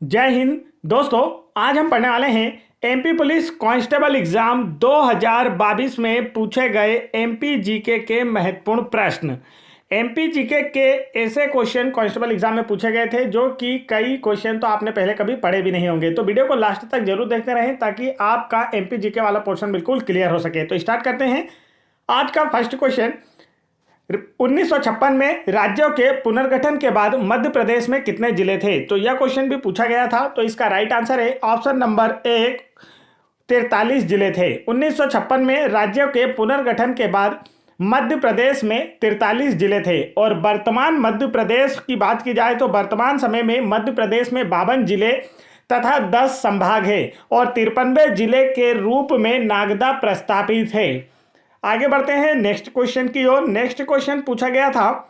जय हिंद दोस्तों। आज हम पढ़ने वाले हैं एमपी पुलिस कांस्टेबल एग्जाम 2022 में पूछे गए एमपी जीके के महत्वपूर्ण प्रश्न। एमपी जीके के ऐसे क्वेश्चन कांस्टेबल एग्जाम में पूछे गए थे जो कि कई क्वेश्चन तो आपने पहले कभी पढ़े भी नहीं होंगे। तो वीडियो को लास्ट तक जरूर देखते रहें ताकि आपका एमपी जीके वाला पोर्शन बिल्कुल क्लियर हो सके। तो स्टार्ट करते हैं। आज का फर्स्ट क्वेश्चन, 1956 में राज्यों के पुनर्गठन के बाद मध्य प्रदेश में कितने जिले थे? तो यह क्वेश्चन भी पूछा गया था। तो इसका राइट आंसर है ऑप्शन नंबर 1, 43 जिले थे। 1956 में राज्यों के पुनर्गठन के बाद मध्य प्रदेश में 43 जिले थे। और वर्तमान मध्य प्रदेश की बात की जाए तो वर्तमान समय में मध्य प्रदेश में 52 जिले तथा 10 संभाग है और 53 जिले के रूप में नागदा प्रस्तावित है। आगे बढ़ते हैं नेक्स्ट क्वेश्चन की ओर। नेक्स्ट क्वेश्चन पूछा गया था,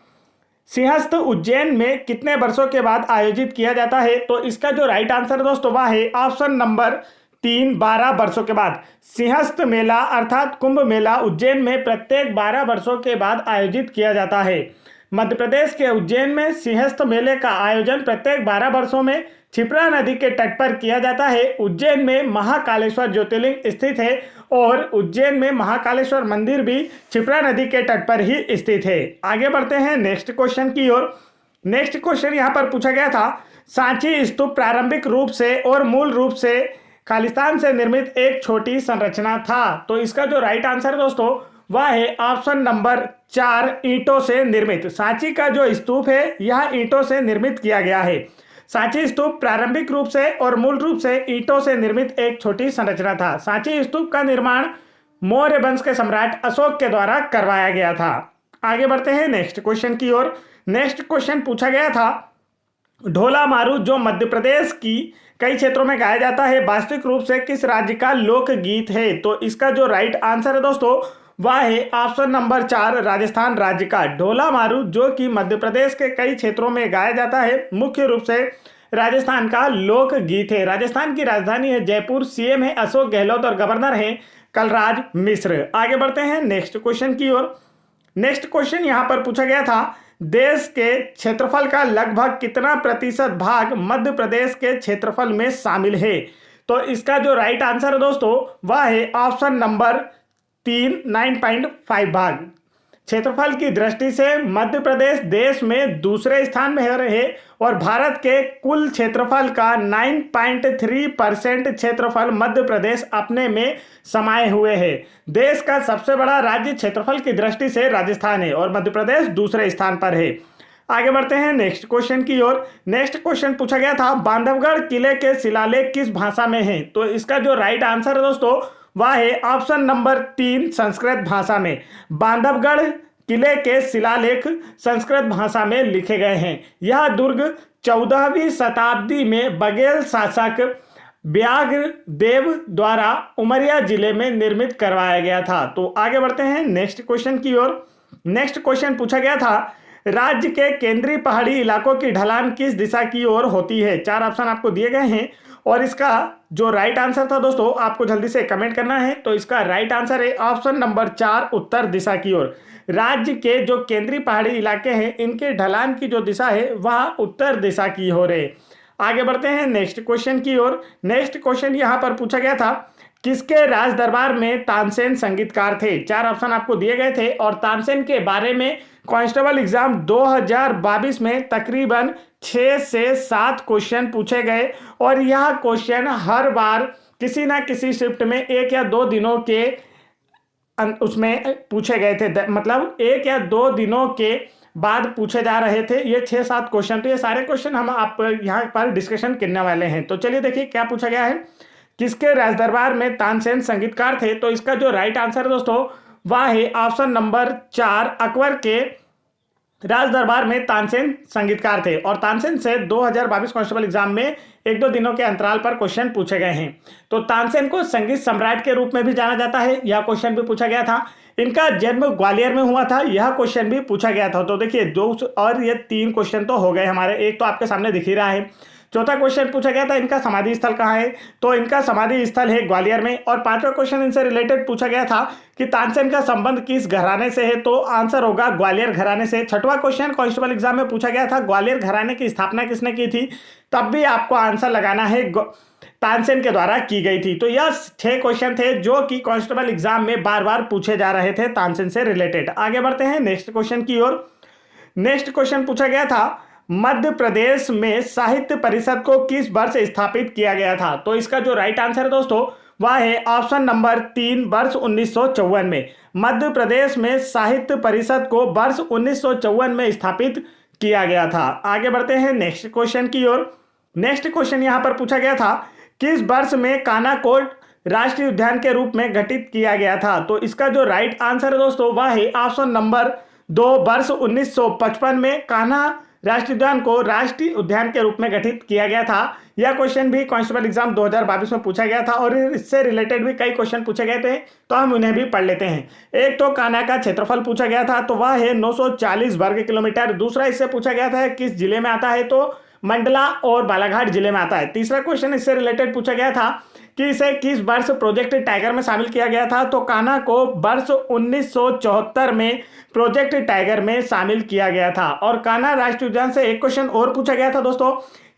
सिंहस्थ उज्जैन में कितने वर्षों के बाद आयोजित किया जाता है? तो इसका जो राइट आंसर दोस्तों वह है ऑप्शन नंबर 3, 12 वर्षों के बाद। सिंहस्थ मेला अर्थात कुंभ मेला उज्जैन में प्रत्येक 12 वर्षों के बाद आयोजित किया जाता है। मध्य प्रदेश के उज्जैन में सिंहस्थ मेले का आयोजन प्रत्येक 12 वर्षों में क्षिप्रा नदी के तट पर किया जाता है। उज्जैन में महाकालेश्वर ज्योतिर्लिंग स्थित है और उज्जैन में महाकालेश्वर मंदिर भी क्षिप्रा नदी के तट पर ही स्थित है। आगे बढ़ते हैं नेक्स्ट क्वेश्चन की ओर। नेक्स्ट क्वेश्चन यहाँ पर पूछा गया था, सांची स्तूप प्रारंभिक रूप से और मूल रूप से खालिस्तान से निर्मित एक छोटी संरचना था। तो इसका जो राइट आंसर दोस्तों वह है ऑप्शन नंबर 4, ईंटों से निर्मित। सांची का जो स्तूप है यह ईंटों से निर्मित किया गया है। सांची स्तूप प्रारंभिक रूप से और मूल रूप से ईंटों से निर्मित एक छोटी संरचना था। सांची स्तूप का निर्माण मौर्य वंश के सम्राट अशोक के द्वारा करवाया गया था। आगे बढ़ते हैं नेक्स्ट क्वेश्चन की ओर। नेक्स्ट क्वेश्चन पूछा गया था, ढोला मारू जो मध्य प्रदेश की कई क्षेत्रों में गाया जाता है वास्तविक रूप से किस राज्य का लोकगीत है? तो इसका जो राइट आंसर है दोस्तों वह है ऑप्शन नंबर 4, राजस्थान राज्य का। ढोला मारू जो कि मध्य प्रदेश के कई क्षेत्रों में गाया जाता है मुख्य रूप से राजस्थान का लोकगीत है। राजस्थान की राजधानी है जयपुर, सीएम है अशोक गहलोत और गवर्नर है कलराज मिश्र। आगे बढ़ते हैं नेक्स्ट क्वेश्चन की ओर। नेक्स्ट क्वेश्चन यहां पर पूछा गया था, देश के क्षेत्रफल का लगभग कितना प्रतिशत भाग मध्य प्रदेश के क्षेत्रफल में शामिल है? तो इसका जो राइट आंसर है दोस्तों वह है ऑप्शन नंबर 3, 9.5 भाग। क्षेत्रफल की दृष्टि से मध्य प्रदेश देश में दूसरे स्थान में है और भारत के कुल क्षेत्रफल का 9.3% क्षेत्रफल मध्य प्रदेश अपने में समाये हुए है। देश का सबसे बड़ा राज्य क्षेत्रफल की दृष्टि से राजस्थान है और मध्य प्रदेश दूसरे स्थान पर है। आगे बढ़ते हैं नेक्स्ट क्वेश्चन की ओर। नेक्स्ट क्वेश्चन पूछा गया था, बांधवगढ़ किले के शिलालेख किस भाषा में है? तो इसका जो राइट आंसर है दोस्तों वह है ऑप्शन नंबर 3, संस्कृत भाषा में। बांधवगढ़ किले के शिलालेख संस्कृत भाषा में लिखे गए हैं। यह दुर्ग 14वीं शताब्दी में बघेल शासक व्याघ्रदेव द्वारा उमरिया जिले में निर्मित करवाया गया था। तो आगे बढ़ते हैं नेक्स्ट क्वेश्चन की ओर। नेक्स्ट क्वेश्चन पूछा गया था, राज्य के केंद्रीय पहाड़ी इलाकों की ढलान किस दिशा की ओर होती है? 4 ऑप्शन आपको दिए गए हैं और इसका जो राइट आंसर था दोस्तों आपको जल्दी से कमेंट करना है। तो इसका राइट आंसर है ऑप्शन नंबर 4, उत्तर दिशा की ओर। राज्य के जो केंद्रीय पहाड़ी इलाके हैं इनके ढलान की जो दिशा है वह उत्तर दिशा की ओर है। आगे बढ़ते हैं नेक्स्ट क्वेश्चन की ओर। नेक्स्ट क्वेश्चन यहां पर पूछा गया था, किसके राज दरबार में तानसेन संगीतकार थे? 4 ऑप्शन आपको दिए गए थे और तानसेन के बारे में कांस्टेबल एग्जाम 2022 में तकरीबन 6 से 7 क्वेश्चन पूछे गए और यह क्वेश्चन हर बार किसी ना किसी शिफ्ट में 1 या 2 दिनों के उसमें पूछे गए थे, मतलब 1 या 2 दिनों के बाद पूछे जा रहे थे ये 6-7 क्वेश्चन। तो ये सारे क्वेश्चन हम आप यहाँ पर डिस्कशन करने वाले हैं। तो चलिए देखिए क्या पूछा गया है, किसके राज दरबार में तानसेन संगीतकार थे? तो इसका जो राइट आंसर है दोस्तों वह है ऑप्शन नंबर 4, अकबर के राज दरबार में तानसेन संगीतकार थे। और तानसेन से 2022 कांस्टेबल एग्जाम में 1-2 दिनों के अंतराल पर क्वेश्चन पूछे गए हैं। तो तानसेन को संगीत सम्राट के रूप में भी जाना जाता है, यह क्वेश्चन भी पूछा गया था। इनका जन्म ग्वालियर में हुआ था, यह क्वेश्चन भी पूछा गया था। तो देखिए 2 और ये 3 क्वेश्चन तो हो गए हमारे, एक तो आपके सामने दिख ही रहा है। चौथा क्वेश्चन पूछा गया था इनका समाधि स्थल कहाँ है, तो इनका समाधि स्थल है ग्वालियर में। और पांचवा क्वेश्चन इनसे रिलेटेड पूछा गया था कि तानसेन का संबंध किस घराने से है, तो आंसर होगा ग्वालियर घराने से। छठवां क्वेश्चन कांस्टेबल एग्जाम में पूछा गया था ग्वालियर घराने की स्थापना किसने की थी, तब भी आपको आंसर लगाना है तानसेन के द्वारा की गई थी। तो यह 6 क्वेश्चन थे जो कि कांस्टेबल एग्जाम में बार बार पूछे जा रहे थे तानसेन से रिलेटेड। आगे बढ़ते हैं नेक्स्ट क्वेश्चन की ओर। नेक्स्ट क्वेश्चन पूछा गया था मध्य प्रदेश में साहित्य परिषद को किस वर्ष स्थापित किया गया था, तो इसका जो राइट आंसर है दोस्तों वह है ऑप्शन नंबर 3 वर्ष 1954 में। मध्य प्रदेश में साहित्य परिषद को वर्ष 1954 में स्थापित किया गया था। आगे बढ़ते हैं नेक्स्ट क्वेश्चन की ओर। नेक्स्ट क्वेश्चन यहां पर पूछा गया था किस वर्ष में कानाकोट राष्ट्रीय उद्यान के रूप में गठित किया गया था, तो इसका जो राइट आंसर है दोस्तों वह है ऑप्शन नंबर 2 वर्ष 1955 में कान्हा राष्ट्रीय उद्यान को राष्ट्रीय उद्यान के रूप में गठित किया गया था। यह क्वेश्चन भी कांस्टेबल एग्जाम 2022 में पूछा गया था और इससे रिलेटेड भी कई क्वेश्चन पूछे गए थे, तो हम उन्हें भी पढ़ लेते हैं। एक तो कान्हा का क्षेत्रफल पूछा गया था, तो वह है 940 वर्ग किलोमीटर। दूसरा इससे पूछा गया था किस जिले में आता है, तो मंडला और बालाघाट जिले में आता है। तीसरा क्वेश्चन इससे रिलेटेड पूछा गया था कि इसे किस वर्ष प्रोजेक्ट टाइगर में शामिल किया गया था, तो कान्हा को वर्ष 1974 में प्रोजेक्ट टाइगर में शामिल किया गया था। और कान्हा राष्ट्रीय उद्यान से एक क्वेश्चन और पूछा गया था दोस्तों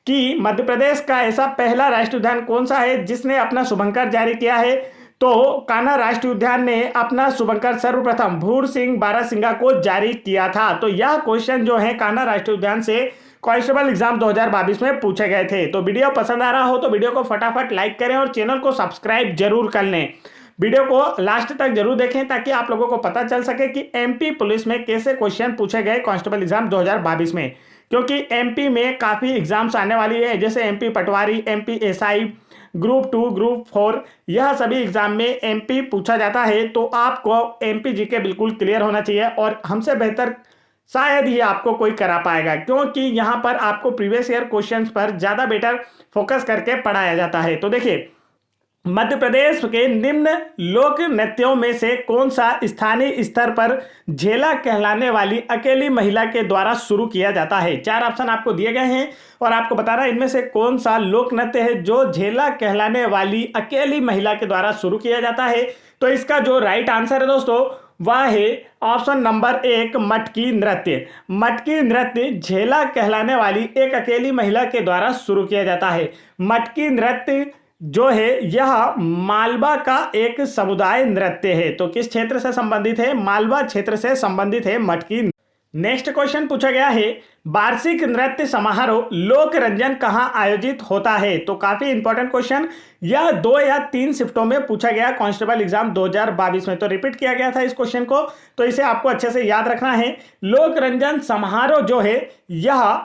कि मध्य प्रदेश का ऐसा पहला राष्ट्रीय उद्यान कौन सा है जिसने अपना शुभंकर जारी किया है, तो कान्हा राष्ट्रीय उद्यान ने अपना शुभंकर सर्वप्रथम भूर सिंह बारासिंगा को जारी किया था। तो यह क्वेश्चन जो है कान्हा राष्ट्रीय उद्यान से कांस्टेबल एग्जाम 2022 में पूछे गए थे। तो वीडियो पसंद आ रहा हो तो वीडियो को फटाफट लाइक करें और चैनल को सब्सक्राइब जरूर कर लें। वीडियो को लास्ट तक जरूर देखें ताकि आप लोगों को पता चल सके कि एमपी पुलिस में कैसे क्वेश्चन पूछे गए कांस्टेबल एग्जाम 2022 में, क्योंकि एमपी में काफ़ी एग्जाम्स आने वाली है, जैसे एमपी पटवारी, एमपी एसआई, ग्रुप 2, ग्रुप 4, यह सभी एग्जाम में एमपी पूछा जाता है। तो आपको एमपी जीके बिल्कुल क्लियर होना चाहिए और हमसे बेहतर शायद ही आपको कोई करा पाएगा, क्योंकि यहाँ पर आपको प्रीवियस ईयर क्वेश्चंस पर ज़्यादा बेटर फोकस करके पढ़ाया जाता है। तो देखिए मध्य प्रदेश के निम्न लोक नृत्यों में से कौन सा स्थानीय स्तर पर झेला कहलाने वाली अकेली महिला के द्वारा शुरू किया जाता है। 4 ऑप्शन आपको दिए गए हैं और आपको बताना इनमें से कौन सा लोक नृत्य है जो झेला कहलाने वाली अकेली महिला के द्वारा शुरू किया जाता है। तो इसका जो राइट आंसर है दोस्तों वह है ऑप्शन नंबर 1 मटकी नृत्य। मटकी नृत्य झेला कहलाने वाली एक अकेली महिला के द्वारा शुरू किया जाता है। मटकी नृत्य जो है यह मालवा का एक समुदाय नृत्य है। तो किस क्षेत्र से संबंधित है, मालवा क्षेत्र से संबंधित है मटकी। नेक्स्ट क्वेश्चन पूछा गया है वार्षिक नृत्य समारोह लोक रंजन कहाँ आयोजित होता है। तो काफी इंपॉर्टेंट क्वेश्चन, यह 2 या 3 शिफ्टों में पूछा गया कांस्टेबल एग्जाम 2022 में, तो रिपीट किया गया था इस क्वेश्चन को, तो इसे आपको अच्छे से याद रखना है। लोक रंजन समारोह जो है यह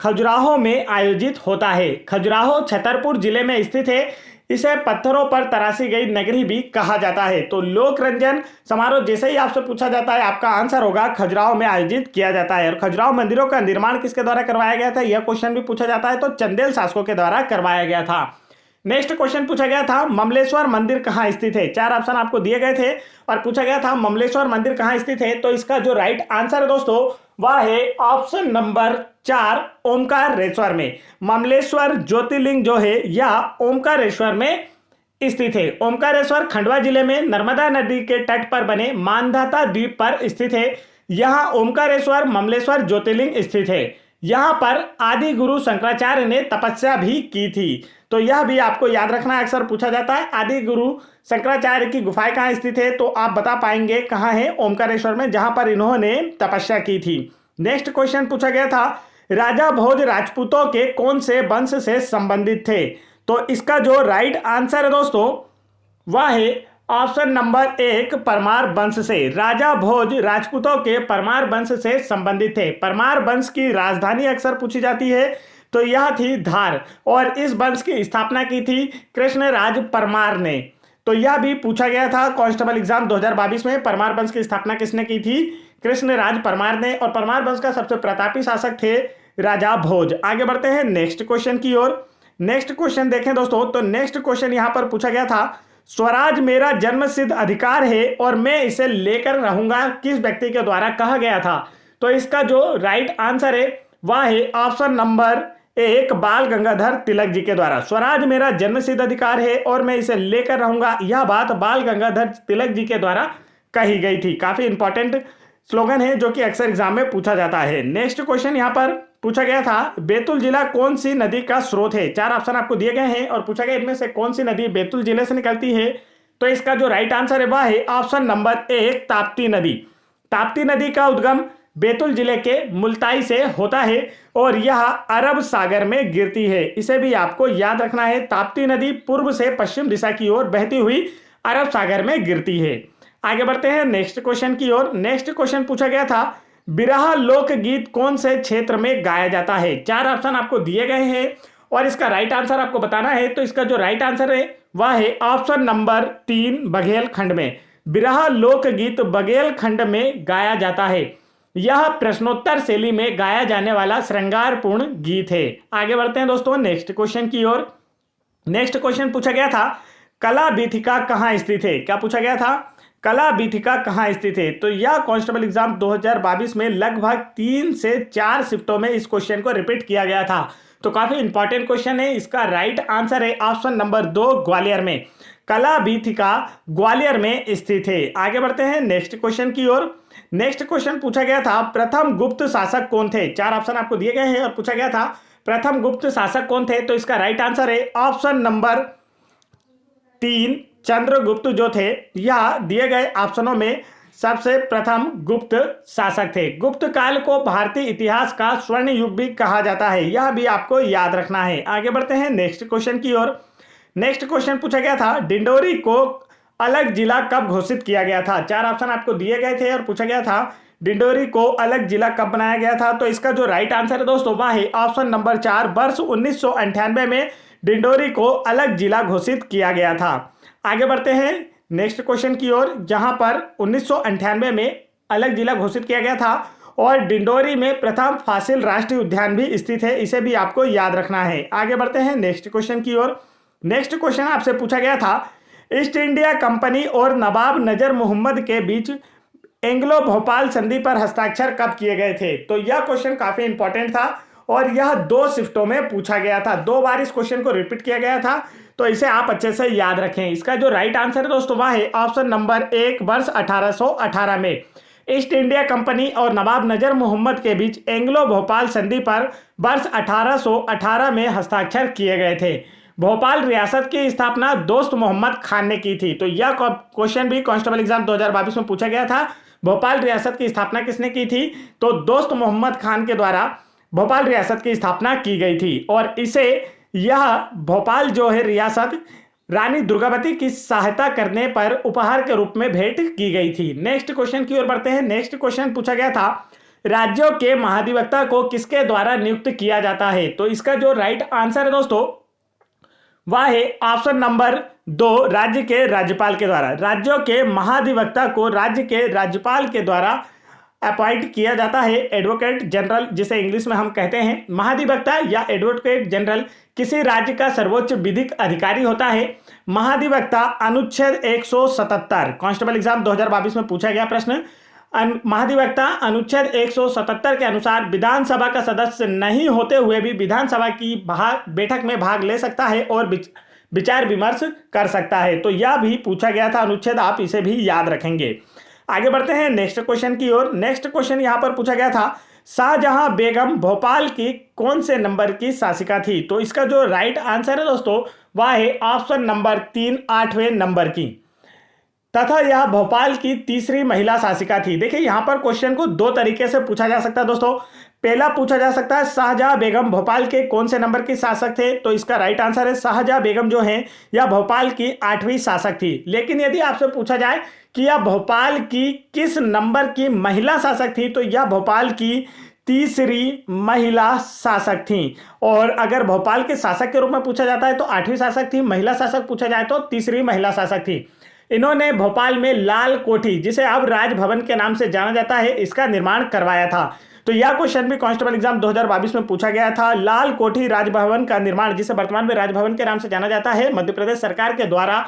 खजुराहो में आयोजित होता है। खजुराहो छतरपुर जिले में स्थित है। इसे पत्थरों पर तराशी गई नगरी भी कहा जाता है। तो लोक रंजन समारोह जैसे ही आपसे पूछा जाता है आपका आंसर होगा खजुराहो में आयोजित किया जाता है। और खजुराहो मंदिरों का निर्माण किसके द्वारा करवाया गया था, यह क्वेश्चन भी पूछा जाता है, तो चंदेल शासकों के द्वारा करवाया गया था। नेक्स्ट क्वेश्चन पूछा गया था ममलेश्वर मंदिर कहाँ स्थित है। 4 ऑप्शन आपको दिए गए थे और पूछा गया था ममलेश्वर मंदिर कहाँ स्थित है। तो इसका जो राइट आंसर है दोस्तों वह है ऑप्शन नंबर 4 ओमकारेश्वर में। ममलेश्वर ज्योतिर्लिंग जो है यह ओमकारेश्वर में स्थित है। ओमकारेश्वर खंडवा जिले में नर्मदा नदी के तट पर बने मानधाता द्वीप पर स्थित है। यहाँ ओमकारेश्वर ममलेश्वर ज्योतिर्लिंग स्थित है। यहाँ पर आदि गुरु शंकराचार्य ने तपस्या भी की थी। तो यह भी आपको याद रखना, अक्सर पूछा जाता है आदि गुरु शंकराचार्य की गुफाएं कहाँ स्थित है, तो आप बता पाएंगे कहाँ है, ओमकारेश्वर में, जहां पर इन्होंने तपस्या की थी। नेक्स्ट क्वेश्चन पूछा गया था राजा भोज राजपूतों के कौन से वंश से संबंधित थे। तो इसका जो राइट आंसर है दोस्तों वह है ऑप्शन नंबर 1 परमार वंश से। राजा भोज राजपूतों के परमार वंश से संबंधित थे। परमार वंश की राजधानी अक्सर पूछी जाती है, तो यह थी धार, और इस वंश की स्थापना की थी कृष्णराज परमार ने। तो यह भी पूछा गया था कांस्टेबल एग्जाम 2022 में, परमार वंश की स्थापना किसने की थी, कृष्णराज परमार ने, और परमार वंश का सबसे प्रतापी शासक थे राजा भोज। आगे बढ़ते हैं नेक्स्ट क्वेश्चन की ओर। नेक्स्ट क्वेश्चन देखें दोस्तों, तो नेक्स्ट क्वेश्चन यहां पर पूछा गया था स्वराज मेरा जन्मसिद्ध अधिकार है और मैं इसे लेकर रहूंगा किस व्यक्ति के द्वारा कहा गया था। तो इसका जो राइट आंसर है वह है ऑप्शन नंबर एक बाल गंगाधर तिलक जी के द्वारा। स्वराज मेरा जन्मसिद्ध अधिकार है और मैं इसे लेकर रहूंगा, यह बात बाल गंगाधर तिलक जी के द्वारा कही गई थी। काफी इंपॉर्टेंट स्लोगन है जो कि अक्सर एग्जाम में पूछा जाता है। नेक्स्ट क्वेश्चन यहां पर पूछा गया था, बैतूल जिला कौन सी नदी का स्रोत है। 4 ऑप्शन आपको दिए गए हैं और पूछा गया इनमें से कौन सी नदी बैतूल जिले से निकलती है। तो इसका जो राइट आंसर है वह है ऑप्शन नंबर 1 ताप्ती नदी। ताप्ती नदी का उद्गम बैतूल जिले के मुल्ताई से होता है और यह अरब सागर में गिरती है। इसे भी आपको याद रखना है, ताप्ती नदी पूर्व से पश्चिम दिशा की ओर बहती हुई अरब सागर में गिरती है। आगे बढ़ते हैं नेक्स्ट क्वेश्चन की ओर। नेक्स्ट क्वेश्चन पूछा गया था, बिरहा लोकगीत कौन से क्षेत्र में गाया जाता है। 4 ऑप्शन आपको दिए गए हैं और इसका राइट आंसर आपको बताना है। तो इसका जो राइट आंसर है वह है ऑप्शन नंबर 3 बघेलखंड में। बिरहा लोकगीत बघेलखंड में गाया जाता है। यह प्रश्नोत्तर शैली में गाया जाने वाला श्रृंगारपूर्ण गीत है। आगे बढ़ते हैं दोस्तों नेक्स्ट क्वेश्चन की ओर। नेक्स्ट क्वेश्चन पूछा गया था, कला बीथिका कहाँ स्थित है। क्या पूछा गया था, कला बीथिका कहाँ स्थित है। तो यह कांस्टेबल एग्जाम 2022 में लगभग 3 से 4 शिफ्टों में इस क्वेश्चन को रिपीट किया गया था। तो काफी इंपॉर्टेंट क्वेश्चन है। इसका राइट आंसर है ऑप्शन नंबर 2 ग्वालियर में। कला बीथिका ग्वालियर में स्थित है। आगे बढ़ते हैं नेक्स्ट क्वेश्चन की ओर। नेक्स्ट क्वेश्चन पूछा गया था, प्रथम गुप्त शासक कौन थे। 4 ऑप्शन आपको दिए गए हैं और पूछा गया था प्रथम गुप्त शासक कौन थे। तो इसका राइट आंसर है ऑप्शन नंबर 3 चंद्रगुप्त जो थे। यह दिए गए ऑप्शनों में सबसे प्रथम गुप्त शासक थे। गुप्त काल को भारतीय इतिहास का स्वर्ण युग भी कहा जाता है, यह भी आपको याद रखना है। आगे बढ़ते हैं नेक्स्ट क्वेश्चन की ओर। नेक्स्ट क्वेश्चन पूछा गया था, डिंडोरी को अलग जिला कब घोषित किया गया था। 4 ऑप्शन आपको दिए गए थे और पूछा गया था डिंडोरी को अलग जिला कब बनाया गया था। तो इसका जो राइट आंसर है दोस्तों वह है ऑप्शन नंबर 4 वर्ष 1998 में डिंडोरी को अलग जिला घोषित किया गया था। आगे बढ़ते हैं नेक्स्ट क्वेश्चन की ओर, जहां पर 1998 में अलग जिला घोषित किया गया था और डिंडोरी में प्रथम फासिल राष्ट्रीय उद्यान भी स्थित है। इसे भी आपको याद रखना है। आगे बढ़ते हैं नेक्स्ट क्वेश्चन की ओर। नेक्स्ट क्वेश्चन आपसे पूछा गया था, ईस्ट इंडिया कंपनी और नवाब नजर मोहम्मद के बीच एंग्लो भोपाल संधि पर हस्ताक्षर कब किए गए थे। तो यह क्वेश्चन काफी इंपॉर्टेंट था और यह 2 शिफ्टों में पूछा गया था। 2 बार इस क्वेश्चन को रिपीट किया गया था, तो इसे आप अच्छे से याद रखें। इसका जो राइट आंसर है दोस्तों वह है ऑप्शन नंबर 1 वर्ष 1818 में ईस्ट इंडिया कंपनी और नवाब नजर मोहम्मद के बीच एंग्लो भोपाल संधि पर वर्ष 1818 में हस्ताक्षर किए गए थे। भोपाल रियासत की स्थापना दोस्त मोहम्मद खान ने की थी। तो यह क्वेश्चन भी कांस्टेबल एग्जाम 2022 में पूछा गया था, भोपाल रियासत की स्थापना किसने की थी। तो दोस्त मोहम्मद खान के द्वारा भोपाल रियासत की स्थापना की गई थी और इसे यह भोपाल जो है रियासत रानी दुर्गावती की सहायता करने पर उपहार के रूप में भेंट की गई थी। नेक्स्ट क्वेश्चन की ओर बढ़ते हैं। नेक्स्ट क्वेश्चन पूछा गया था, राज्यों के महाधिवक्ता को किसके द्वारा नियुक्त किया जाता है। तो इसका जो राइट आंसर है दोस्तों वह है ऑप्शन नंबर 2 राज्य के राज्यपाल के द्वारा। राज्यों के महाधिवक्ता को राज्य के राज्यपाल के द्वारा अपॉइंट किया जाता है। एडवोकेट जनरल जिसे इंग्लिश में हम कहते हैं, महाधिवक्ता या एडवोकेट जनरल किसी राज्य का सर्वोच्च विधिक अधिकारी होता है। महाधिवक्ता अनुच्छेद 177 कांस्टेबल एग्जाम 2022 में पूछा गया प्रश्न। महाधिवक्ता अनुच्छेद 177 के अनुसार विधानसभा का सदस्य नहीं होते हुए भी विधानसभा की बैठक में भाग ले सकता है और विचार विमर्श कर सकता है। तो यह भी पूछा गया था अनुच्छेद, आप इसे भी याद रखेंगे। आगे बढ़ते हैं नेक्स्ट क्वेश्चन की ओर। नेक्स्ट क्वेश्चन यहां पर पूछा गया था, शाहजहां बेगम भोपाल की कौन से नंबर की शासिका थी। तो इसका जो राइट आंसर है दोस्तों वह है ऑप्शन नंबर 3 8वें नंबर की, तथा यह भोपाल की तीसरी महिला शासिका थी। देखिए यहां पर क्वेश्चन को 2 तरीके से पूछा जा सकता है दोस्तों। पहला पूछा जा सकता है शाहजहां बेगम भोपाल के कौन से नंबर की शासक थे। तो इसका राइट आंसर है शाहजहां बेगम जो है यह भोपाल की 8वीं शासक थी। लेकिन यदि आपसे पूछा जाए कि यह भोपाल की किस नंबर की महिला शासक थी, तो यह भोपाल की तीसरी महिला शासक थी। और अगर भोपाल के शासक के रूप में पूछा जाता है तो 8वीं शासक थी, महिला शासक पूछा जाए तो तीसरी महिला शासक थी। इन्होंने भोपाल में लाल कोठी, जिसे अब राजभवन के नाम से जाना जाता है, इसका निर्माण करवाया था। तो यह क्वेश्चन भी कांस्टेबल एग्जाम 2022 में पूछा गया था। लाल कोठी राजभवन का निर्माण, जिसे वर्तमान में राजभवन के नाम से जाना जाता है, मध्य प्रदेश सरकार के द्वारा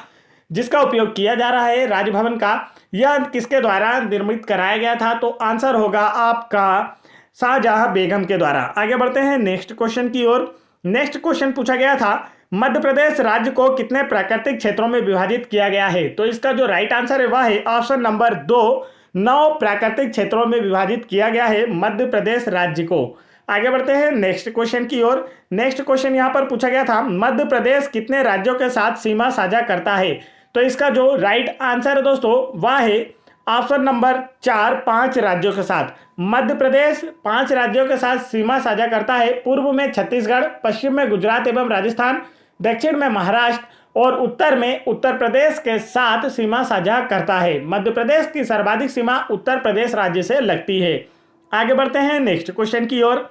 जिसका उपयोग किया जा रहा है राजभवन का, यह किसके द्वारा निर्मित कराया गया था। तो आंसर होगा आपका शाहजहां बेगम के द्वारा। आगे बढ़ते हैं नेक्स्ट क्वेश्चन की ओर। नेक्स्ट क्वेश्चन पूछा गया था मध्य प्रदेश राज्य को कितने प्राकृतिक क्षेत्रों में विभाजित किया गया है? तो इसका जो राइट आंसर है वह है ऑप्शन नंबर 2, 9 प्राकृतिक क्षेत्रों में विभाजित किया गया है मध्य प्रदेश राज्य को। आगे बढ़ते हैं नेक्स्ट क्वेश्चन की ओर। नेक्स्ट क्वेश्चन यहां पर पूछा गया था मध्य प्रदेश कितने राज्यों के साथ सीमा साझा करता है? तो इसका जो राइट आंसर है दोस्तों वह है ऑप्शन नंबर 4, 5 राज्यों के साथ। मध्य प्रदेश 5 राज्यों के साथ सीमा साझा करता है। पूर्व में छत्तीसगढ़, पश्चिम में गुजरात एवं राजस्थान, दक्षिण में महाराष्ट्र और उत्तर में उत्तर प्रदेश के साथ सीमा साझा करता है। मध्य प्रदेश की सर्वाधिक सीमा उत्तर प्रदेश राज्य से लगती है। आगे बढ़ते हैं नेक्स्ट क्वेश्चन की ओर।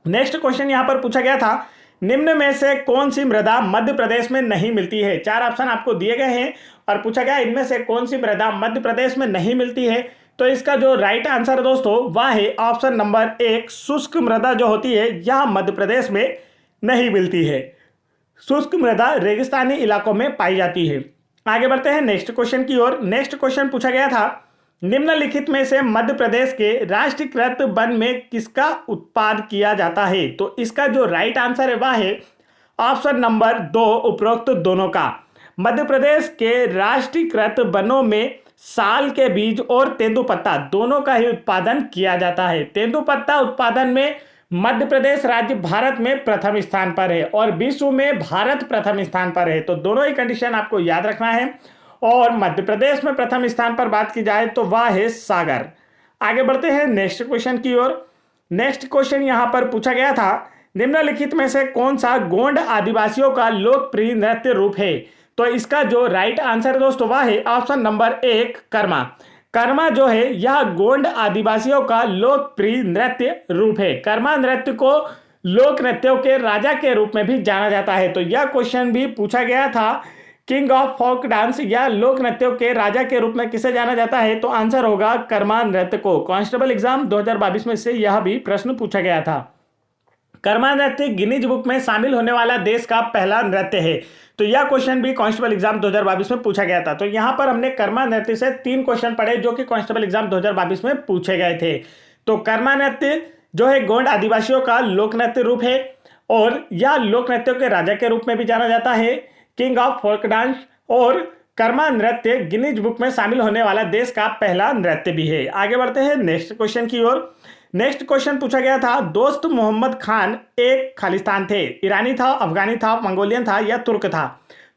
नेक्स्ट क्वेश्चन यहां पर पूछा गया था निम्न में से कौन सी मृदा मध्य प्रदेश में नहीं मिलती है? 4 ऑप्शन आपको दिए गए हैं और पूछा गया इनमें से कौन सी मृदा मध्य प्रदेश में नहीं मिलती है? तो इसका जो राइट आंसर है दोस्तों वह है ऑप्शन नंबर 1, शुष्क मृदा जो होती है यह मध्य प्रदेश में नहीं मिलती है। शुष्क मृदा रेगिस्तानी इलाकों में पाई जाती है। आगे बढ़ते हैं नेक्स्ट क्वेश्चन की ओर। नेक्स्ट क्वेश्चन पूछा गया था निम्नलिखित में से मध्य प्रदेश के राष्ट्रीयकृत वन में किसका उत्पादन किया जाता है? तो इसका जो राइट आंसर है वह है ऑप्शन नंबर 2, उपरोक्त दोनों का। मध्य प्रदेश के राष्ट्रीयकृत वनों में साल के बीज और तेंदुपत्ता दोनों का ही उत्पादन किया जाता है। तेंदुपत्ता उत्पादन में मध्य प्रदेश राज्य भारत में प्रथम स्थान पर है और विश्व में भारत प्रथम स्थान पर है। तो दोनों ही कंडीशन आपको याद रखना है। और मध्य प्रदेश में प्रथम स्थान पर बात की जाए तो वह है सागर। आगे बढ़ते हैं नेक्स्ट क्वेश्चन की ओर। नेक्स्ट क्वेश्चन यहां पर पूछा गया था निम्नलिखित में से कौन सा गोंड आदिवासियों का लोकप्रिय नृत्य रूप है? तो इसका जो राइट आंसर दोस्तों वह है ऑप्शन नंबर 1, कर्मा। कर्मा जो है यह गोंड आदिवासियों का लोकप्रिय नृत्य रूप है। कर्मा नृत्य को लोक नृत्यों के राजा के रूप में भी जाना जाता है। तो यह क्वेश्चन भी पूछा गया था किंग ऑफ फोक डांस या लोक नृत्यों के राजा के रूप में किसे जाना जाता है? तो आंसर होगा कर्मा नृत्य को। कांस्टेबल एग्जाम 2022 में से यह भी प्रश्न पूछा गया था। कर्मा नृत्य गिनीज बुक में शामिल होने वाला देश का पहला नृत्य है। तो यह क्वेश्चन भी कांस्टेबल एग्जाम 2022 में पूछा गया था। तो यहां पर हमने कर्मा नृत्य से 3 क्वेश्चन पढ़े जो कि कांस्टेबल एग्जाम 2022 में पूछे गए थे। तो कर्मा नृत्य जो है गोंड आदिवासियों का लोक नृत्य रूप है और यह लोक नृत्यों के राजा के रूप में भी जाना जाता है, किंग ऑफ फोक डांस। और कर्मा नृत्य गिनीज बुक में शामिल होने वाला देश का पहला नृत्य भी है। आगे बढ़ते हैं नेक्स्ट क्वेश्चन की ओर। नेक्स्ट क्वेश्चन पूछा गया था दोस्त मोहम्मद खान एक खालिस्तान थे, ईरानी था, अफगानी था, मंगोलियन था या तुर्क था?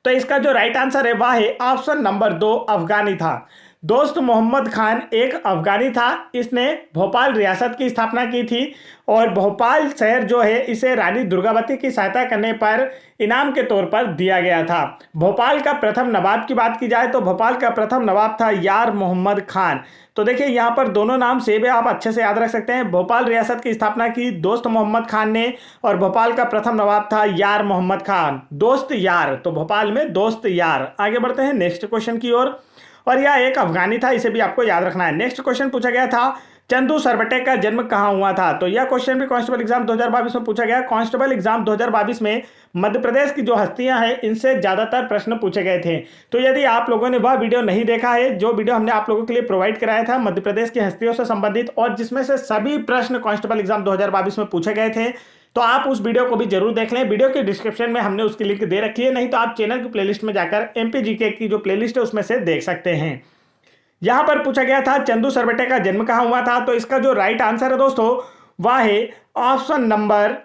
तो इसका जो राइट आंसर है वह है ऑप्शन नंबर 2, अफगानी था। दोस्त मोहम्मद खान एक अफगानी था। इसने भोपाल रियासत की स्थापना की थी और भोपाल शहर जो है इसे रानी दुर्गावती की सहायता करने पर इनाम के तौर पर दिया गया था। भोपाल का प्रथम नवाब की बात की जाए तो भोपाल का प्रथम नवाब था यार मोहम्मद खान। तो देखिए यहाँ पर दोनों नाम सेम है, आप अच्छे से याद रख सकते हैं। भोपाल रियासत की स्थापना की दोस्त मोहम्मद खान ने और भोपाल का प्रथम नवाब था यार मोहम्मद खान। दोस्त यार, तो भोपाल में दोस्त यार। आगे बढ़ते हैं नेक्स्ट क्वेश्चन की ओर और यह एक अफगानी था, इसे भी आपको याद रखना है। नेक्स्ट क्वेश्चन पूछा गया था चंदू सरबटे का जन्म कहाँ हुआ था? तो यह क्वेश्चन भी कांस्टेबल एग्जाम 2022 में पूछा गया। कांस्टेबल एग्जाम 2022 में मध्य प्रदेश की जो हस्तियां हैं इनसे ज्यादातर प्रश्न पूछे गए थे। तो यदि आप लोगों ने वह वीडियो नहीं देखा है जो वीडियो हमने आप लोगों के लिए प्रोवाइड कराया था मध्य प्रदेश की हस्तियों से संबंधित और जिसमें से सभी प्रश्न कांस्टेबल एग्जाम 2022 में पूछे गए थे, तो आप उस वीडियो को भी जरूर देख लें। वीडियो के डिस्क्रिप्शन में हमने उसकी लिंक दे रखी है, नहीं तो आप चैनल की प्लेलिस्ट में जाकर एमपी जीके की जो प्लेलिस्ट है उसमें से देख सकते हैं। यहां पर पूछा गया था चंदू सरबटे का जन्म कहां हुआ था? तो इसका जो राइट आंसर है दोस्तों वह है ऑप्शन नंबर,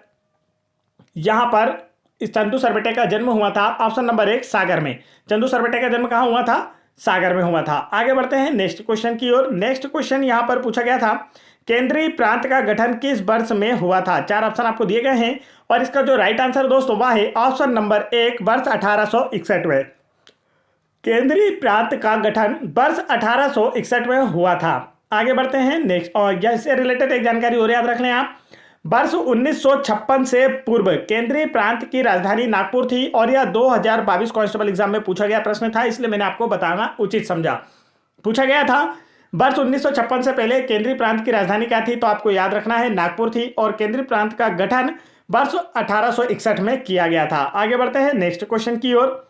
यहां पर चंदू सरबटे का जन्म हुआ था ऑप्शन नंबर 1, सागर में। चंदू सरबटे का जन्म कहां हुआ था? सागर में हुआ था। आगे बढ़ते हैं नेक्स्ट क्वेश्चन की ओर। नेक्स्ट क्वेश्चन यहां पर पूछा गया था केंद्रीय प्रांत का गठन किस वर्ष में हुआ था? 4 ऑप्शन आपको दिए गए हैं और इसका जो राइट आंसर दोस्तों वह है ऑप्शन नंबर 1, वर्ष 1861 में। केंद्रीय प्रांत का गठन वर्ष 1861 में हुआ था। आगे बढ़ते हैं नेक्स्ट, और इससे रिलेटेड एक जानकारी और याद रख लें आप। वर्ष 1956 से पूर्व केंद्रीय प्रांत की राजधानी नागपुर थी और यह 2022 कांस्टेबल एग्जाम में पूछा गया प्रश्न था, इसलिए मैंने आपको बताना उचित समझा। पूछा गया था वर्ष 1956 से पहले केंद्रीय प्रांत की राजधानी क्या थी? तो आपको याद रखना है नागपुर थी और केंद्रीय प्रांत का गठन वर्ष 1861 में किया गया था। आगे बढ़ते हैं नेक्स्ट क्वेश्चन की ओर।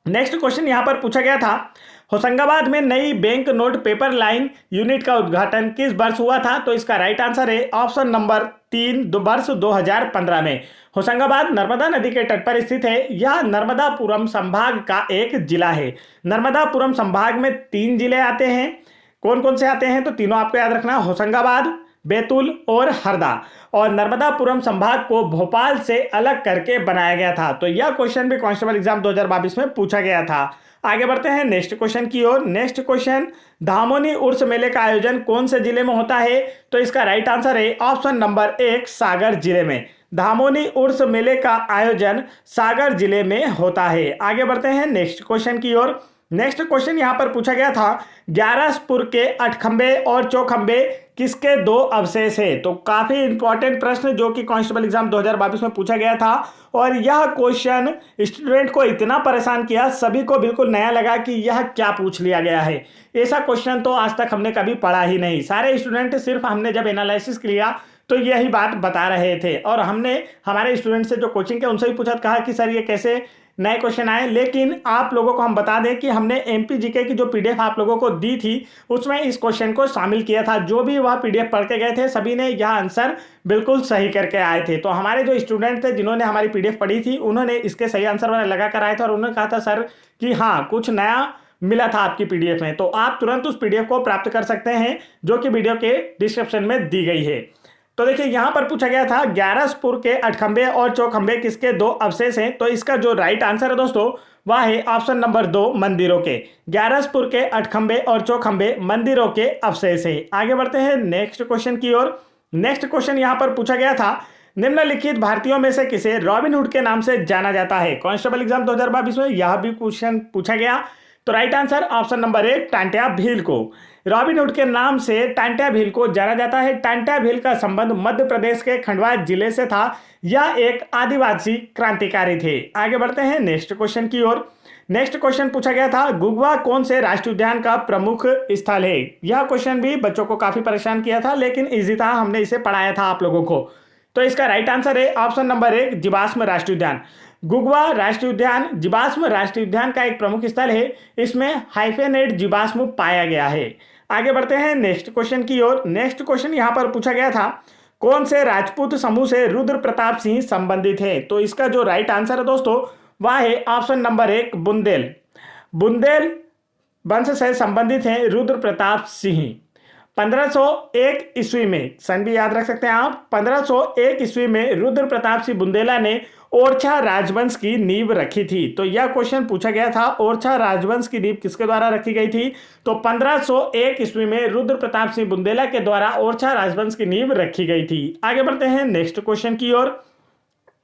नेक्स्ट क्वेश्चन यहां पर पूछा गया था होशंगाबाद में नई bank note paper line unit का उद्घाटन किस वर्ष हुआ था? तो इसका राइट आंसर है ऑप्शन नंबर 3, वर्ष 2015 में। होशंगाबाद नर्मदा नदी के तट पर स्थित है। यह नर्मदापुरम संभाग का एक जिला है। नर्मदापुरम संभाग में 3 जिले आते हैं। कौन कौन से आते हैं? तो तीनों आपको याद रखना, होशंगाबाद, बैतूल और हरदा। और नर्मदापुरम संभाग को भोपाल से अलग करके बनाया गया था। तो यह क्वेश्चन भी कांस्टेबल एग्जाम 2022 में पूछा गया था। आगे बढ़ते हैं नेक्स्ट क्वेश्चन की ओर। नेक्स्ट क्वेश्चन, धामोनी उर्स मेले का आयोजन कौन से जिले में होता है? तो इसका राइट आंसर है ऑप्शन नंबर 1, सागर जिले में। धामोनी उर्स मेले का आयोजन सागर जिले में होता है। आगे बढ़ते हैं नेक्स्ट क्वेश्चन की ओर। नेक्स्ट क्वेश्चन यहां पर पूछा गया था, ग्यारसपुर के अठखंबे और चौखंबे किसके 2 अवशेष है? तो काफी इंपॉर्टेंट प्रश्न जो कि कांस्टेबल एग्जाम 2022 में पूछा गया था। और यह क्वेश्चन स्टूडेंट को इतना परेशान किया, सभी को बिल्कुल नया लगा कि यह क्या पूछ लिया गया है। ऐसा क्वेश्चन तो आज तक हमने कभी पढ़ा ही नहीं। सारे स्टूडेंट सिर्फ हमने जब एनालिसिस किया तो यही बात बता रहे थे। और हमने हमारे स्टूडेंट से जो कोचिंग के उनसे भी पूछा, कहा कि सर ये कैसे नए क्वेश्चन आए। लेकिन आप लोगों को हम बता दें कि हमने एमपी जीके की जो पीडीएफ आप लोगों को दी थी उसमें इस क्वेश्चन को शामिल किया था। जो भी वह पीडीएफ पढ़ के गए थे सभी ने यह आंसर बिल्कुल सही करके आए थे। तो हमारे जो स्टूडेंट थे जिन्होंने हमारी पीडीएफ पढ़ी थी उन्होंने इसके सही आंसर लगा कर आए थे और उन्होंने कहा था सर कि हाँ कुछ नया मिला था आपकी पीडीएफ में। तो आप तुरंत उस पीडीएफ को प्राप्त कर सकते हैं जो कि वीडियो के डिस्क्रिप्शन में दी गई है। तो देखिए यहां पर पूछा गया था, ग्यारसपुर के अठखंबे और चौखंबे किसके 2 अवशेष हैं? तो इसका जो राइट आंसर है दोस्तों वह है ऑप्शन नंबर 2, मंदिरों के। ग्यारसपुर के अठखंबे और चौखंबे मंदिरों के अवशेष हैं। आगे बढ़ते हैं नेक्स्ट क्वेश्चन की ओर। नेक्स्ट क्वेश्चन यहां पर पूछा गया था, निम्नलिखित भारतीयों में से किसे रॉबिनहुड के नाम से जाना जाता है? कांस्टेबल एग्जाम 2022 में यह भी क्वेश्चन पूछा गया। तो right answer option number 1, Tantya Bhil को। रॉबिनहुड के नाम से टांट्या भील को जाना जाता है। टांट्या भील का संबंध मध्य प्रदेश के खंडवा जिले से था। यह एक आदिवासी क्रांतिकारी थे। आगे बढ़ते हैं नेक्स्ट क्वेश्चन की ओर। नेक्स्ट क्वेश्चन पूछा गया था, गुगवा कौन से राष्ट्रीय उद्यान का प्रमुख स्थल है? यह क्वेश्चन भी बच्चों को काफी परेशान किया था लेकिन इजी था, हमने इसे पढ़ाया था आप लोगों को। तो इसका राइट आंसर है ऑप्शन नंबर 1, जीवाश्म राष्ट्रीय उद्यान। गुगवा राष्ट्रीय उद्यान जीवाश्म राष्ट्रीय उद्यान का एक प्रमुख स्थल है। इसमें हाइफेनेट जीवाश्म पाया गया है। आगे बढ़ते हैं नेक्स्ट क्वेश्चन की ओर। नेक्स्ट क्वेश्चन यहां पर पूछा गया था, कौन से राजपूत समूह से रुद्र प्रताप सिंह संबंधित है? तो इसका जो राइट आंसर है दोस्तों वह है ऑप्शन नंबर 1, बुंदेल। बुंदेल वंश से संबंधित है रुद्र प्रताप सिंह। 1501 ईस्वी में, सन भी याद रख सकते हैं आप, 1501 ईस्वी में रुद्र प्रताप सिंह बुंदेला ने ओरछा राजवंश की नींव रखी थी। तो यह क्वेश्चन पूछा गया था, ओरछा राजवंश की नींव किसके द्वारा रखी गई थी? तो 1501 ईस्वी में रुद्र प्रताप सिंह बुंदेला के द्वारा ओरछा राजवंश की नींव रखी गई थी। आगे बढ़ते हैं नेक्स्ट क्वेश्चन की ओर।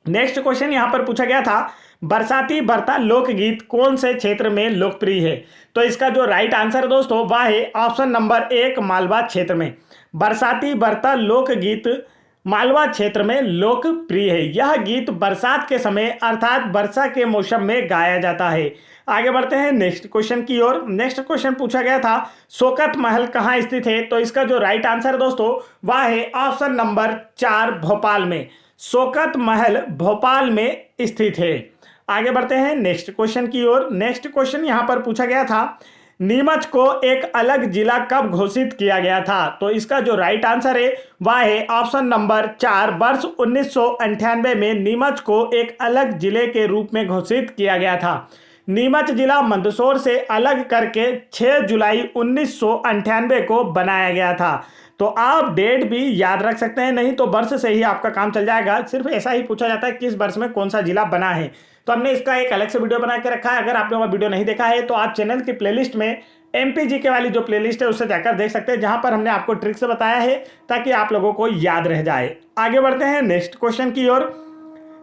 नेक्स्ट क्वेश्चन यहां पर पूछा गया था, बरसाती बरता लोकगीत कौन से क्षेत्र में लोकप्रिय है? तो इसका जो राइट आंसर है दोस्तों वह है ऑप्शन नंबर 1, मालवा क्षेत्र में। बरसाती बरता लोकगीत मालवा क्षेत्र में लोकप्रिय है। यह गीत बरसात के समय अर्थात वर्षा के मौसम में गाया जाता है। आगे बढ़ते हैं नेक्स्ट क्वेश्चन की ओर। नेक्स्ट क्वेश्चन पूछा गया था, शोकत महल कहाँ स्थित है? तो इसका जो राइट आंसर है दोस्तों वह है ऑप्शन नंबर 4, भोपाल में। शोकत महल भोपाल में स्थित है। आगे बढ़ते हैं नेक्स्ट क्वेश्चन की ओर। नेक्स्ट क्वेश्चन यहां पर पूछा गया था, नीमच को एक अलग जिला कब घोषित किया गया था? तो इसका जो राइट आंसर है वह है ऑप्शन नंबर 4, वर्ष 1998 में नीमच को एक अलग जिले के रूप में घोषित किया गया था। नीमच जिला मंदसौर से अलग करके 6 जुलाई 1998 को बनाया गया था। तो आप डेट भी याद रख सकते हैं, नहीं तो वर्ष से ही आपका काम चल जाएगा। सिर्फ ऐसा ही पूछा जाता है किस वर्ष में कौन सा जिला बना है। तो हमने इसका एक अलग से वीडियो बना के रखा है। अगर आपने वो वीडियो नहीं देखा है तो आप चैनल की प्लेलिस्ट में एमपीजीके वाली जो प्लेलिस्ट है उससे जाकर देख सकते हैं, जहां पर हमने आपको ट्रिक से बताया है ताकि आप लोगों को याद रह जाए। आगे बढ़ते हैं नेक्स्ट क्वेश्चन की ओर।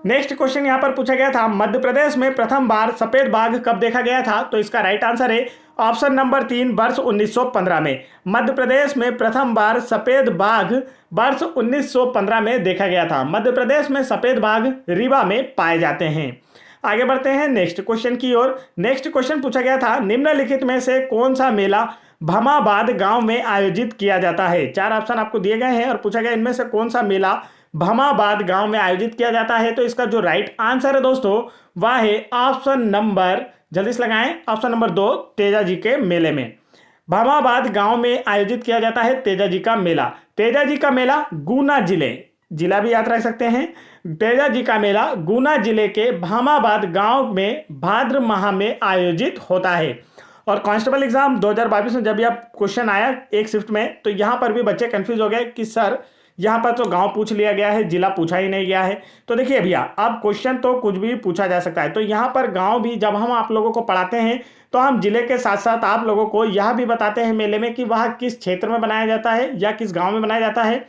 नेक्स्ट क्वेश्चन यहां पर पूछा गया था, मध्य प्रदेश में प्रथम बार सफेद बाघ कब देखा गया था? तो इसका राइट आंसर है ऑप्शन नंबर 3, वर्ष 1915 में। मध्य प्रदेश में प्रथम बार सफेद बाघ वर्ष 1915 में देखा गया था। मध्य प्रदेश में सफेद बाघ रीवा में पाए जाते हैं। आगे बढ़ते हैं नेक्स्ट क्वेश्चन की ओर। नेक्स्ट क्वेश्चन पूछा गया था, निम्नलिखित में से कौन सा मेला भमाबाद गांव में आयोजित किया जाता है? 4 ऑप्शन आपको दिए गए हैं और पूछा गया इनमें से कौन सा मेला भमाबाद गांव में आयोजित किया जाता है? तो इसका जो राइट आंसर है दोस्तों वह है ऑप्शन नंबर जल्दी से लगाएं। ऑप्शन नंबर 2 तेजा जी के मेले में। भामाबाद गांव में आयोजित किया जाता है तेजा जी का मेला। तेजा जी का मेला गुना जिला भी याद रख सकते हैं। तेजा जी का मेला गुना जिले के भामाबाद गांव में भाद्र माह में आयोजित होता है। और कांस्टेबल एग्जाम 2022 में जब यह क्वेश्चन आया एक शिफ्ट में, तो यहां पर भी बच्चे कंफ्यूज हो गए कि सर यहाँ पर तो गांव पूछ लिया गया है, जिला पूछा ही नहीं गया है। तो देखिए भैया, अब क्वेश्चन तो कुछ भी पूछा जा सकता है। तो यहाँ पर गांव भी जब हम आप लोगों को पढ़ाते हैं तो हम जिले के साथ साथ आप लोगों को यह भी बताते हैं मेले में कि वह किस क्षेत्र में बनाया जाता है या किस गांव में बनाया जाता है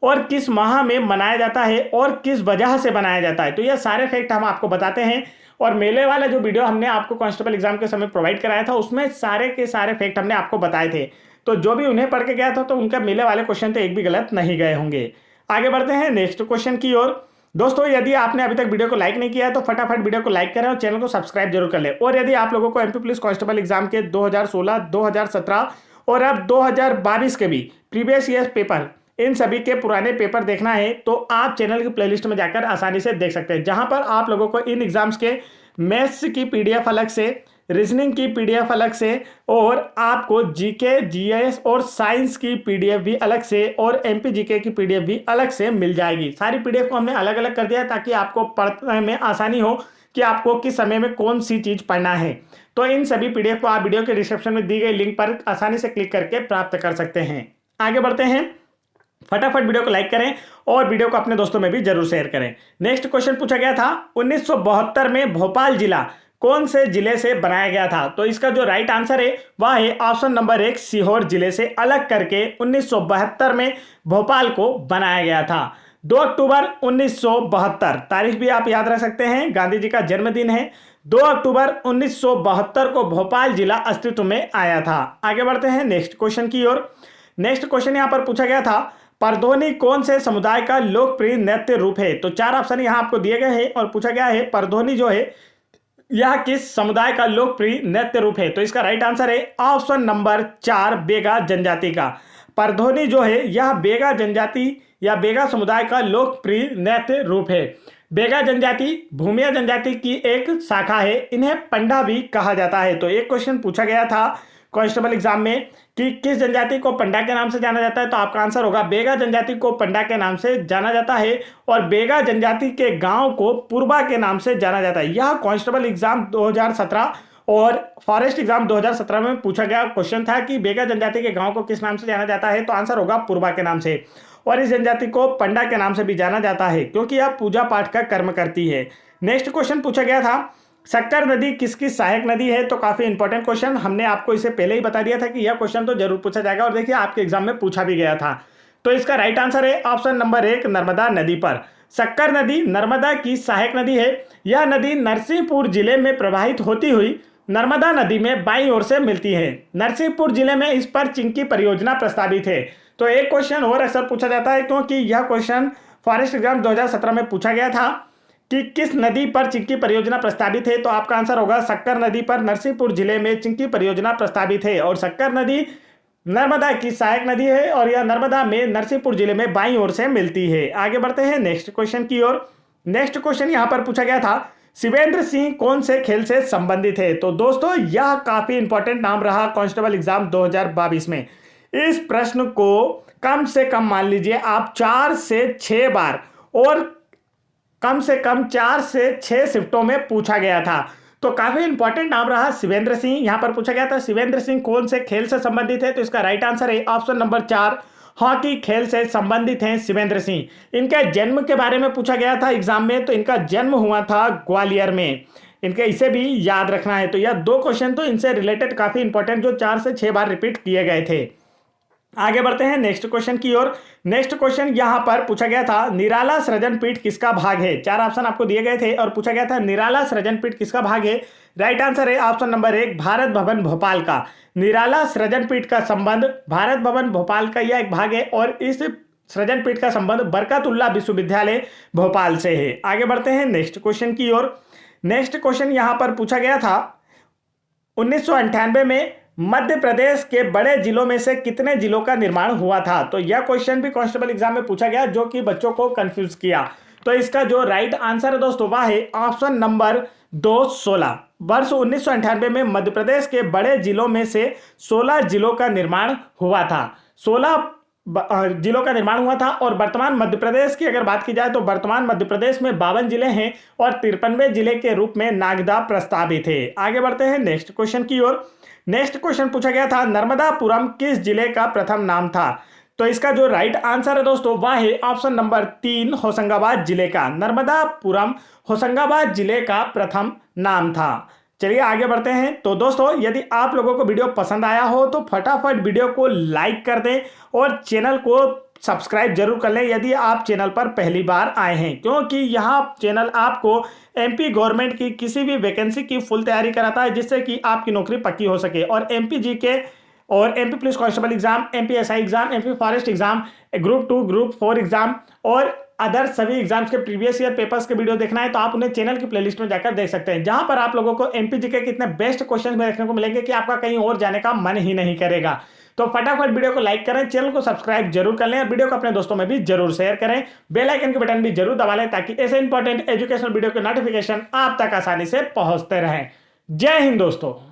और किस माह में मनाया जाता है और किस वजह से बनाया जाता है। तो यह सारे फैक्ट हम आपको बताते हैं। और मेले वाला जो वीडियो हमने आपको कांस्टेबल एग्जाम के समय प्रोवाइड कराया था, उसमें सारे के सारे फैक्ट हमने आपको बताए थे। तो जो भी उन्हें पढ़ के गया था तो उनका मेले वाले क्वेश्चन तो एक भी गलत नहीं गए होंगे। आगे बढ़ते हैं नेक्स्ट क्वेश्चन की ओर। दोस्तों, यदि आपने अभी तक वीडियो को लाइक नहीं किया है तो फटाफट वीडियो को लाइक करें और चैनल को सब्सक्राइब जरूर कर लें। और यदि आप लोगों को एमपी पुलिस कांस्टेबल एग्जाम के 2016, 2017 और अब 2022 के भी प्रीवियस ईयर पेपर, इन सभी के पुराने पेपर देखना है तो आप चैनल की प्लेलिस्ट में जाकर आसानी से देख सकते हैं, जहां पर आप लोगों को इन एग्जाम्स के मैथ्स की पीडीएफ अलग से, रीजनिंग की पीडीएफ अलग से और आपको जीके, जीएस और साइंस की पीडीएफ भी अलग से और एमपी जीके की पीडीएफ भी अलग से मिल जाएगी। सारी पीडीएफ को हमने अलग अलग कर दिया है ताकि आपको पढ़ने में आसानी हो कि आपको किस समय में कौन सी चीज पढ़ना है। तो इन सभी पीडीएफ को आप वीडियो के डिस्क्रिप्शन में दी गई लिंक पर आसानी से क्लिक करके प्राप्त कर सकते हैं। आगे बढ़ते हैं, फटाफट वीडियो को लाइक करें और वीडियो को अपने दोस्तों में भी जरूर शेयर करें। नेक्स्ट क्वेश्चन पूछा गया था 1972 में भोपाल जिला कौन से जिले से बनाया गया था। तो इसका जो राइट आंसर है वह है ऑप्शन नंबर 1 सीहोर जिले से अलग करके 1972 में भोपाल को बनाया गया था। 2 अक्टूबर 1972 तारीख भी आप याद रख सकते हैं, गांधी जी का जन्मदिन है। 2 अक्टूबर 1972 को भोपाल जिला अस्तित्व में आया था। आगे बढ़ते हैं नेक्स्ट क्वेश्चन की ओर। नेक्स्ट क्वेश्चन यहां पर पूछा गया था परधोनी कौन से समुदाय का लोकप्रिय नृत्य रूप है। तो 4 ऑप्शन यहां आपको दिए गए हैं और पूछा गया है परधोनी जो है यह किस समुदाय का लोकप्रिय नृत्य रूप है। तो इसका राइट आंसर है ऑप्शन नंबर 4 बेगा जनजाति का। परधोनी जो है यह बेगा जनजाति या बेगा समुदाय का लोकप्रिय नृत्य रूप है। बेगा जनजाति भूमिया जनजाति की एक शाखा है, इन्हें पंडा भी कहा जाता है। तो एक क्वेश्चन पूछा गया था कांस्टेबल एग्जाम में कि किस जनजाति को पंडा के नाम से जाना जाता है, तो आपका आंसर होगा बेगा जनजाति को पंडा के नाम से जाना जाता है और बेगा जनजाति के गांव को पुरबा के नाम से जाना जाता है। यह कांस्टेबल एग्जाम 2017 और फॉरेस्ट एग्जाम 2017 में पूछा गया क्वेश्चन था कि बेगा जनजाति के गांव को किस नाम से जाना जाता है, तो आंसर होगा पुरबा के नाम से। और इस जनजाति को पंडा के नाम से भी जाना जाता है क्योंकि यह पूजा पाठ का कर्म करती है। नेक्स्ट क्वेश्चन पूछा गया था शक्कर नदी किसकी सहायक नदी है। तो काफी इंपॉर्टेंट क्वेश्चन, हमने आपको इसे पहले ही बता दिया था कि यह क्वेश्चन तो जरूर पूछा जाएगा और देखिए आपके एग्जाम में पूछा भी गया था। तो इसका राइट आंसर है ऑप्शन नंबर 1 नर्मदा नदी पर। शक्कर नदी नर्मदा की सहायक नदी है। यह नदी नरसिंहपुर जिले में प्रवाहित होती हुई नर्मदा नदी में बाईं ओर से मिलती है। नरसिंहपुर जिले में इस पर चिंकी परियोजना प्रस्तावित है। तो एक क्वेश्चन और अक्सर पूछा जाता है क्योंकि यह क्वेश्चन फॉरेस्ट एग्जाम 2017 में पूछा गया था कि किस नदी पर चिंकी परियोजना प्रस्तावित है। तो आपका आंसर होगा शक्कर नदी पर नरसिंहपुर जिले में चिंकी परियोजना प्रस्तावित है। और शक्कर नदी नर्मदा की सहायक नदी है और यह नर्मदा में नरसिंहपुर जिले में बाईं ओर से मिलती है। आगे बढ़ते हैं नेक्स्ट क्वेश्चन की ओर। नेक्स्ट क्वेश्चन यहां पर पूछा गया था शिवेंद्र सिंह कौन से खेल से संबंधित है। तो दोस्तों यह काफी इंपॉर्टेंट नाम रहा कांस्टेबल एग्जाम 2022 में। इस प्रश्न को कम से कम मान लीजिए आप 4 से 6 बार और कम से कम 4 से 6 शिफ्टों में पूछा गया था। तो काफी इंपॉर्टेंट नाम रहा शिवेंद्र सिंह। यहां पर पूछा गया था शिवेंद्र सिंह कौन से खेल से संबंधित है। तो इसका राइट आंसर है ऑप्शन नंबर 4 हॉकी खेल से संबंधित हैं शिवेंद्र सिंह। इनके जन्म के बारे में पूछा गया था एग्जाम में, तो इनका जन्म हुआ था ग्वालियर में। इनके इसे भी याद रखना है। तो यह 2 क्वेश्चन तो इनसे रिलेटेड काफी इंपॉर्टेंट जो 4 से 6 बार रिपीट किए गए थे। आगे बढ़ते हैं नेक्स्ट क्वेश्चन की ओर। नेक्स्ट क्वेश्चन यहां पर पूछा गया था निराला सृजन पीठ किसका भाग है। 4 ऑप्शन आपको दिए गए थे और पूछा गया था निराला सृजन पीठ किसका भाग है। राइट आंसर है ऑप्शन नंबर 1 भारत भवन भोपाल का। निराला सृजन पीठ का संबंध भारत भवन भोपाल का यह एक भाग है और इस सृजन पीठ का संबंध बरकतुल्लाह विश्वविद्यालय भोपाल से है। आगे बढ़ते हैं नेक्स्ट क्वेश्चन की ओर। नेक्स्ट क्वेश्चन यहां पर पूछा गया था 1998 में मध्य प्रदेश के बड़े जिलों में से कितने जिलों का निर्माण हुआ था। तो यह क्वेश्चन भी कांस्टेबल एग्जाम में पूछा गया जो कि बच्चों को कंफ्यूज किया तो इसका जो राइट आंसर है दोस्तों वह है ऑप्शन नंबर 2 16। वर्ष 1998 में मध्य प्रदेश के बड़े जिलों में से 16 जिलों का निर्माण हुआ था। 16 जिलों का निर्माण हुआ था। और वर्तमान मध्य प्रदेश की अगर बात की जाए तो वर्तमान मध्य प्रदेश में 52 जिले हैं और 53वें जिले के रूप में नागदा प्रस्तावित है। आगे बढ़ते हैं नेक्स्ट क्वेश्चन की ओर। नेक्स्ट क्वेश्चन पूछा गया था नर्मदापुरम किस जिले का प्रथम नाम था। तो इसका जो राइट आंसर है दोस्तों वह है ऑप्शन नंबर 3 होशंगाबाद जिले का। नर्मदापुरम होशंगाबाद जिले का प्रथम नाम था। चलिए आगे बढ़ते हैं। तो दोस्तों यदि आप लोगों को वीडियो पसंद आया हो तो फटाफट वीडियो को लाइक कर दें और चैनल को सब्सक्राइब जरूर कर लें यदि आप चैनल पर पहली बार आए हैं, क्योंकि यह चैनल आपको एमपी गवर्नमेंट की किसी भी वैकेंसी की फुल तैयारी कराता है जिससे कि आपकी नौकरी पक्की हो सके। और एमपी जीके और MP police constable exam, MP SI exam, MP forest exam, group 2 group 4 exam और अदर सभी एग्जाम्स के प्रीवियस ईयर पेपर्स के वीडियो देखना है तो आप उन्हें चैनल की प्लेलिस्ट में जाकर देख सकते हैं, जहां पर आप लोगों को एमपी जीके के इतने बेस्ट क्वेश्चंस में देखने को मिलेंगे कि आपका कहीं और जाने का मन ही नहीं करेगा। तो फटाफट वीडियो को लाइक करें, चैनल को सब्सक्राइब जरूर कर लें और वीडियो को अपने दोस्तों में भी जरूर शेयर करें। बेल आइकन के बटन भी जरूर दबा लें ताकि ऐसे इंपॉर्टेंट एजुकेशनल वीडियो के नोटिफिकेशन आप तक आसानी से पहुंचते रहें। जय हिंद दोस्तों।